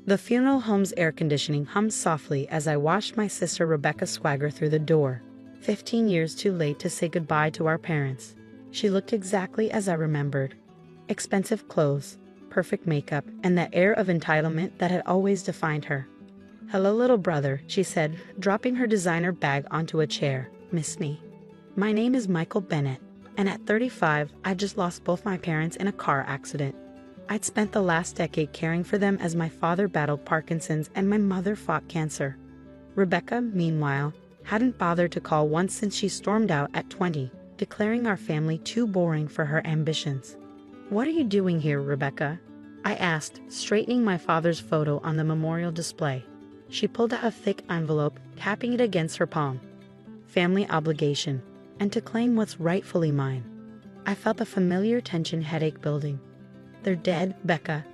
The funeral home's air conditioning hummed softly as I watched my sister Rebecca swagger through the door, 15 years too late to say goodbye to our parents. She looked exactly as I remembered. Expensive clothes, perfect makeup, and that air of entitlement that had always defined her. "Hello, little brother," she said, dropping her designer bag onto a chair. "Miss me? My name is Michael Bennett, and at 35, I just lost both my parents in a car accident. I'd spent the last decade caring for them as my father battled Parkinson's and my mother fought cancer." Rebecca, meanwhile, hadn't bothered to call once since she stormed out at 20, declaring our family too boring for her ambitions. "What are you doing here, Rebecca?" I asked, straightening my father's photo on the memorial display. She pulled out a thick envelope, tapping it against her palm. "Family obligation, and to claim what's rightfully mine." I felt a familiar tension headache building. "They're dead, Becca.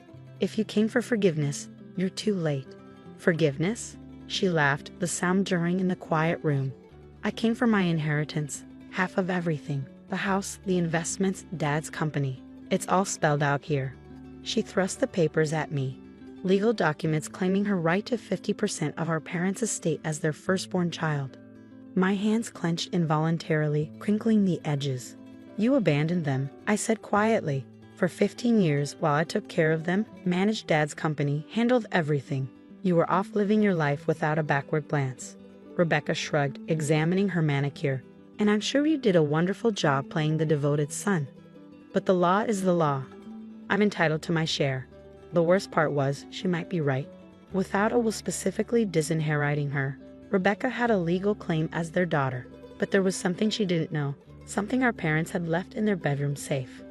If you came for forgiveness, you're too late." "Forgiveness?" She laughed, the sound jarring in the quiet room. "I came for my inheritance, half of everything. The house, the investments, Dad's company. It's all spelled out here." She thrust the papers at me. Legal documents claiming her right to 50% of our parents' estate as their firstborn child. My hands clenched involuntarily, crinkling the edges. "You abandoned them," I said quietly. "For 15 years, while I took care of them, managed Dad's company, handled everything. You were off living your life without a backward glance." Rebecca shrugged, examining her manicure. "And I'm sure you did a wonderful job playing the devoted son. But the law is the law. I'm entitled to my share." The worst part was, she might be right. Without a will specifically disinheriting her, Rebecca had a legal claim as their daughter. But there was something she didn't know, something our parents had left in their bedroom safe.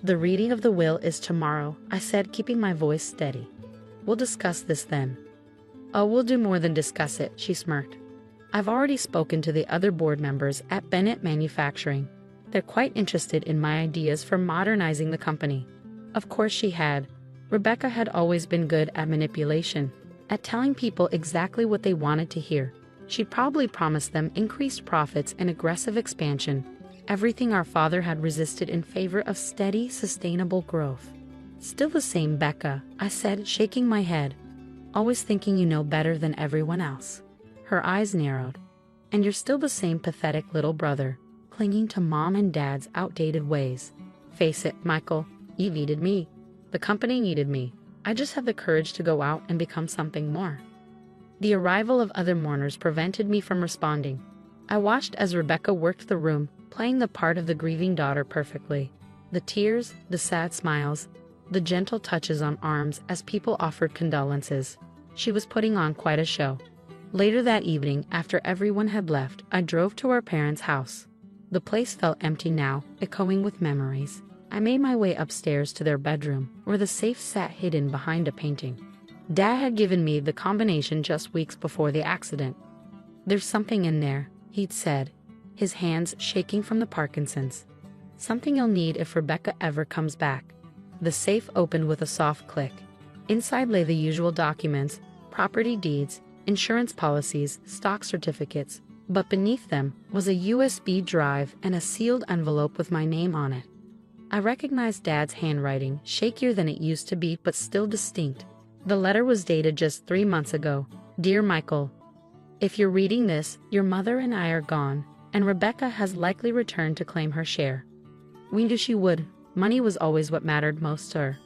"The reading of the will is tomorrow," I said, keeping my voice steady. "We'll discuss this then." "Oh, we'll do more than discuss it," she smirked. "I've already spoken to the other board members at Bennett Manufacturing. They're quite interested in my ideas for modernizing the company." Of course she had. Rebecca had always been good at manipulation, at telling people exactly what they wanted to hear. She'd probably promised them increased profits and aggressive expansion, everything our father had resisted in favor of steady, sustainable growth. "Still the same Becca," I said, shaking my head. "Always thinking you know better than everyone else." Her eyes narrowed. "And you're still the same pathetic little brother, clinging to Mom and Dad's outdated ways. Face it, Michael, you needed me. The company needed me. I just have the courage to go out and become something more." The arrival of other mourners prevented me from responding. I watched as Rebecca worked the room, playing the part of the grieving daughter perfectly. The tears, the sad smiles, the gentle touches on arms as people offered condolences. She was putting on quite a show. Later that evening, after everyone had left, I drove to our parents' house. The place felt empty now, echoing with memories. I made my way upstairs to their bedroom, where the safe sat hidden behind a painting. Dad had given me the combination just weeks before the accident. "There's something in there," he'd said, his hands shaking from the Parkinson's. "Something you'll need if Rebecca ever comes back." The safe opened with a soft click. Inside lay the usual documents, property deeds, insurance policies, stock certificates, but beneath them was a USB drive and a sealed envelope with my name on it. I recognized Dad's handwriting, shakier than it used to be but still distinct. The letter was dated just 3 months ago. "Dear Michael, if you're reading this, your mother and I are gone, and Rebecca has likely returned to claim her share. We knew she would. Money was always what mattered most to her.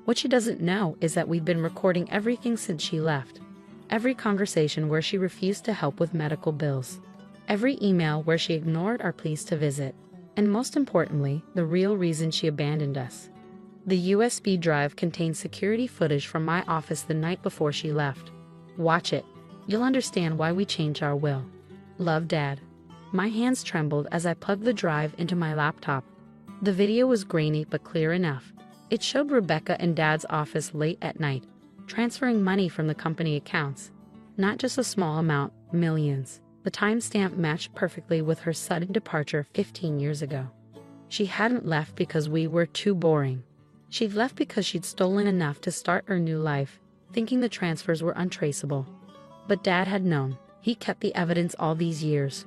What she doesn't know is that we've been recording everything since she left. Every conversation where she refused to help with medical bills. Every email where she ignored our pleas to visit. And most importantly, the real reason she abandoned us. The USB drive contains security footage from my office the night before she left. Watch it. You'll understand why we changed our will. Love, Dad." My hands trembled as I plugged the drive into my laptop. The video was grainy but clear enough. It showed Rebecca in Dad's office late at night, transferring money from the company accounts. Not just a small amount, millions. The timestamp matched perfectly with her sudden departure 15 years ago. She hadn't left because we were too boring. She'd left because she'd stolen enough to start her new life, thinking the transfers were untraceable. But Dad had known. He kept the evidence all these years,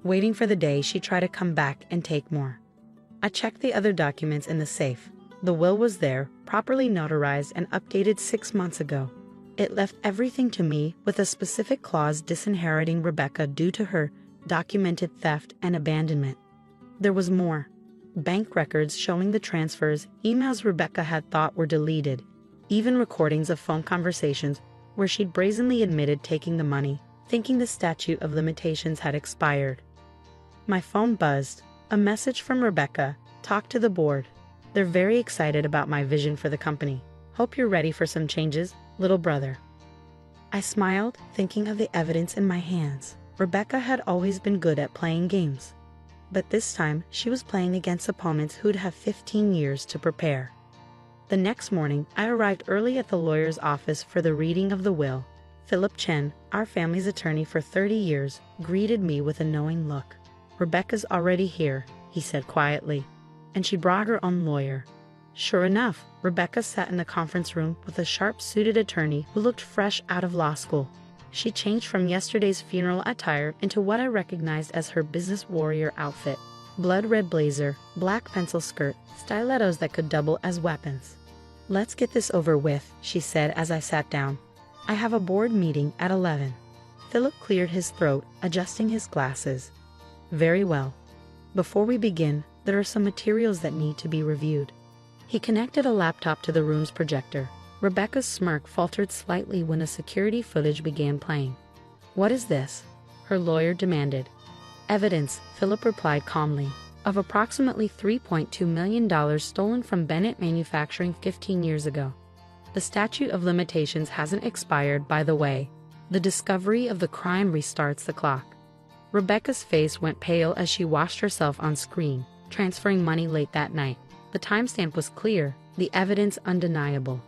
waiting for the day she'd try to come back and take more. I checked the other documents in the safe. The will was there, properly notarized and updated 6 months ago. It left everything to me, with a specific clause disinheriting Rebecca due to her documented theft and abandonment. There was more. Bank records showing the transfers, emails Rebecca had thought were deleted, even recordings of phone conversations where she'd brazenly admitted taking the money, thinking the statute of limitations had expired. My phone buzzed. A message from Rebecca. Talk to the board. They're very excited about my vision for the company. Hope you're ready for some changes, little brother. I smiled, thinking of the evidence in my hands. Rebecca had always been good at playing games. But this time, she was playing against opponents who'd have 15 years to prepare. The next morning, I arrived early at the lawyer's office for the reading of the will. Philip Chen, our family's attorney for 30 years, greeted me with a knowing look. "Rebecca's already here," he said quietly, "and she brought her own lawyer." Sure enough, Rebecca sat in the conference room with a sharp-suited attorney who looked fresh out of law school. She changed from yesterday's funeral attire into what I recognized as her business warrior outfit. Blood-red blazer, black pencil skirt, stilettos that could double as weapons. "Let's get this over with," she said as I sat down. "I have a board meeting at 11. Philip cleared his throat, adjusting his glasses. "Very well. Before we begin, there are some materials that need to be reviewed." He connected a laptop to the room's projector. Rebecca's smirk faltered slightly when the security footage began playing. "What is this?" her lawyer demanded. "Evidence," Philip replied calmly, "of approximately $3.2 million stolen from Bennett Manufacturing 15 years ago. The statute of limitations hasn't expired, by the way. The discovery of the crime restarts the clock." Rebecca's face went pale as she watched herself on screen, transferring money late that night. The timestamp was clear, the evidence undeniable.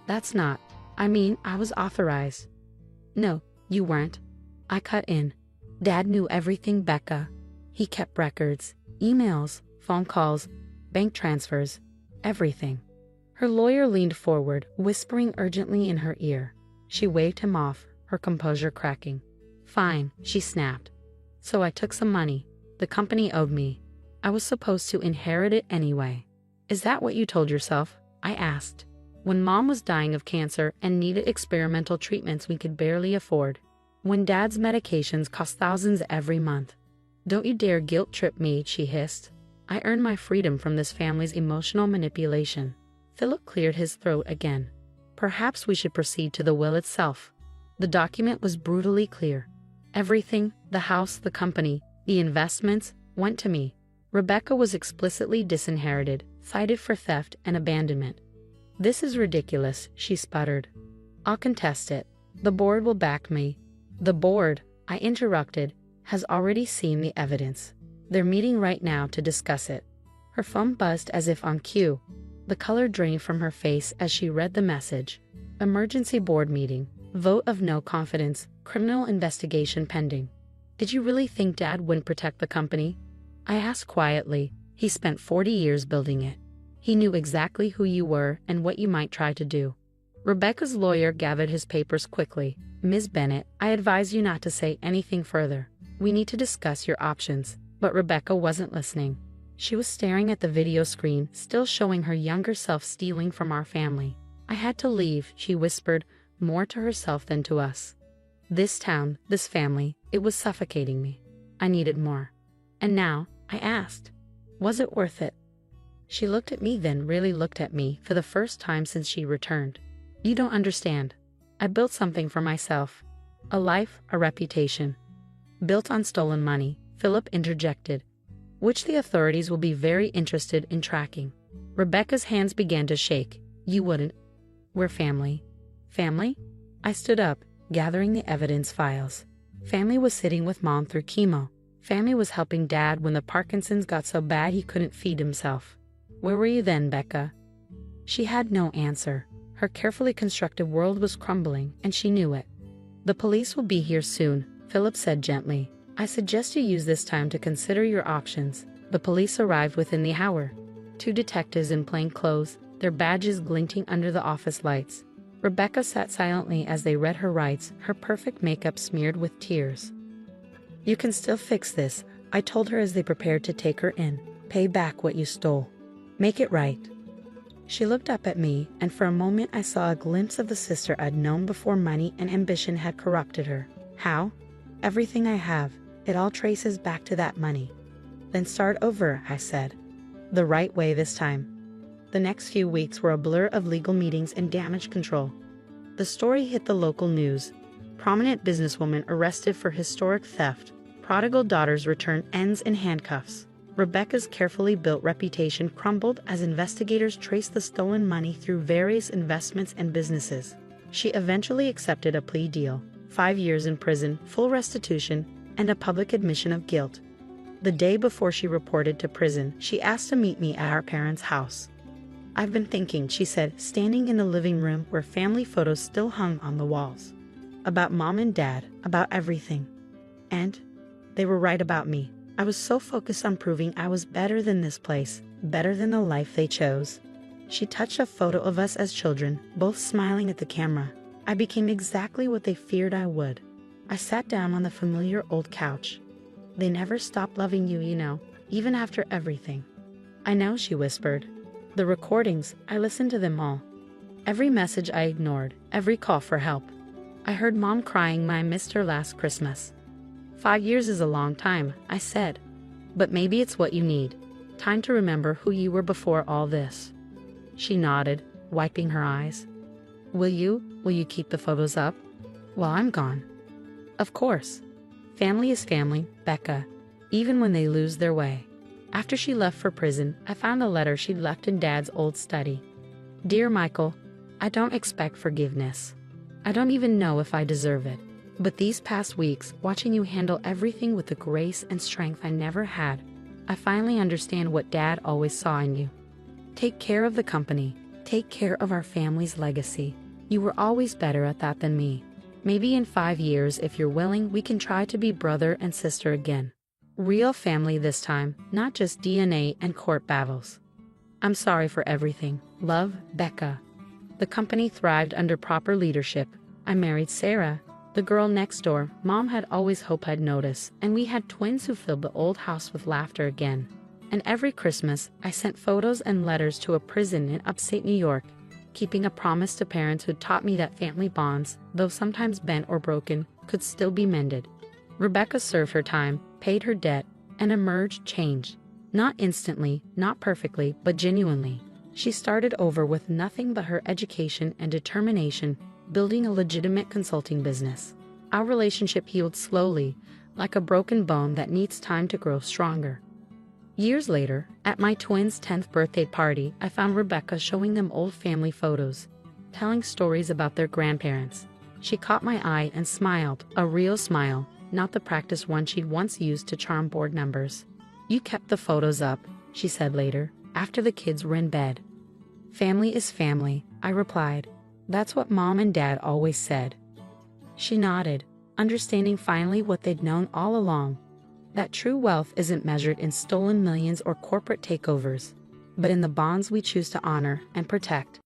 I was authorized." "No, you weren't." I cut in. "Dad knew everything, Becca. He kept records, emails, phone calls, bank transfers, everything." Her lawyer leaned forward, whispering urgently in her ear. She waved him off, her composure cracking. "Fine," she snapped. "So I took some money. The company owed me. I was supposed to inherit it anyway." "Is that what you told yourself?" I asked. "When Mom was dying of cancer and needed experimental treatments we could barely afford. When Dad's medications cost thousands every month. Don't you dare guilt trip me," she hissed. "I earned my freedom from this family's emotional manipulation." Philip cleared his throat again. "Perhaps we should proceed to the will itself." The document was brutally clear. Everything, the house, the company, the investments, went to me. Rebecca was explicitly disinherited, cited for theft and abandonment. "This is ridiculous," she sputtered. "I'll contest it. The board will back me." "The board," I interrupted, "has already seen the evidence. They're meeting right now to discuss it." Her phone buzzed as if on cue. The color drained from her face as she read the message. "Emergency board meeting. Vote of no confidence. Criminal investigation pending." "Did you really think Dad wouldn't protect the company?" I asked quietly. "He spent 40 years building it. He knew exactly who you were and what you might try to do." Rebecca's lawyer gathered his papers quickly. "Ms. Bennett, I advise you not to say anything further. We need to discuss your options." But Rebecca wasn't listening. She was staring at the video screen, still showing her younger self stealing from our family. "I had to leave," she whispered, more to herself than to us. "This town, this family, it was suffocating me. I needed more." "And now?" I asked. "Was it worth it?" She looked at me, then really looked at me for the first time since she returned. "You don't understand. I built something for myself. A life, a reputation. Built on stolen money," Philip interjected, "which the authorities will be very interested in tracking." Rebecca's hands began to shake. "You wouldn't. We're family." "Family?" I stood up, gathering the evidence files. Family was sitting with Mom through chemo. Family was helping Dad when the Parkinson's got so bad he couldn't feed himself. "Where were you then, Becca?" She had no answer. Her carefully constructed world was crumbling, and she knew it. "The police will be here soon," Philip said gently. "I suggest you use this time to consider your options." The police arrived within the hour. 2 detectives in plain clothes, their badges glinting under the office lights. Rebecca sat silently as they read her rights, her perfect makeup smeared with tears. "You can still fix this," I told her as they prepared to take her in. "Pay back what you stole. Make it right." She looked up at me, and for a moment I saw a glimpse of the sister I'd known before money and ambition had corrupted her. How? Everything I have. It all traces back to that money. Then start over, I said. The right way this time. The next few weeks were a blur of legal meetings and damage control. The story hit the local news. Prominent businesswoman arrested for historic theft. Prodigal daughters return ends in handcuffs. Rebecca's carefully built reputation crumbled as investigators traced the stolen money through various investments and businesses. She eventually accepted a plea deal, 5 years in prison, full restitution, and a public admission of guilt. The day before she reported to prison, she asked to meet me at our parents' house. I've been thinking, she said, standing in the living room where family photos still hung on the walls. About mom and dad, about everything. And they were right about me. I was so focused on proving I was better than this place, better than the life they chose. She touched a photo of us as children, both smiling at the camera. I became exactly what they feared I would. I sat down on the familiar old couch. They never stopped loving you, you know, even after everything. I know, she whispered. The recordings, I listened to them all. Every message I ignored, every call for help. I heard Mom crying when I missed her last Christmas. 5 years is a long time, I said. But maybe it's what you need. Time to remember who you were before all this. She nodded, wiping her eyes. Will you keep the photos up? While I'm gone. Of course. Family is family, Becca, even when they lose their way. After she left for prison, I found a letter she'd left in Dad's old study. Dear Michael, I don't expect forgiveness. I don't even know if I deserve it. But these past weeks, watching you handle everything with the grace and strength I never had, I finally understand what Dad always saw in you. Take care of the company. Take care of our family's legacy. You were always better at that than me. Maybe in 5 years, if you're willing, we can try to be brother and sister again. Real family this time, not just DNA and court battles. I'm sorry for everything. Love, Becca. The company thrived under proper leadership. I married Sarah, the girl next door Mom had always hoped I'd notice, and we had twins who filled the old house with laughter again. And every Christmas, I sent photos and letters to a prison in upstate New York, keeping a promise to parents who taught me that family bonds, though sometimes bent or broken, could still be mended. Rebecca served her time, paid her debt, and emerged changed. Not instantly, not perfectly, but genuinely. She started over with nothing but her education and determination, building a legitimate consulting business. Our relationship healed slowly, like a broken bone that needs time to grow stronger. Years later, at my twins' 10th birthday party, I found Rebecca showing them old family photos, telling stories about their grandparents. She caught my eye and smiled, a real smile, not the practiced one she'd once used to charm board members. You kept the photos up, she said later, after the kids were in bed. Family is family, I replied. That's what Mom and Dad always said. She nodded, understanding finally what they'd known all along. That true wealth isn't measured in stolen millions or corporate takeovers, but in the bonds we choose to honor and protect.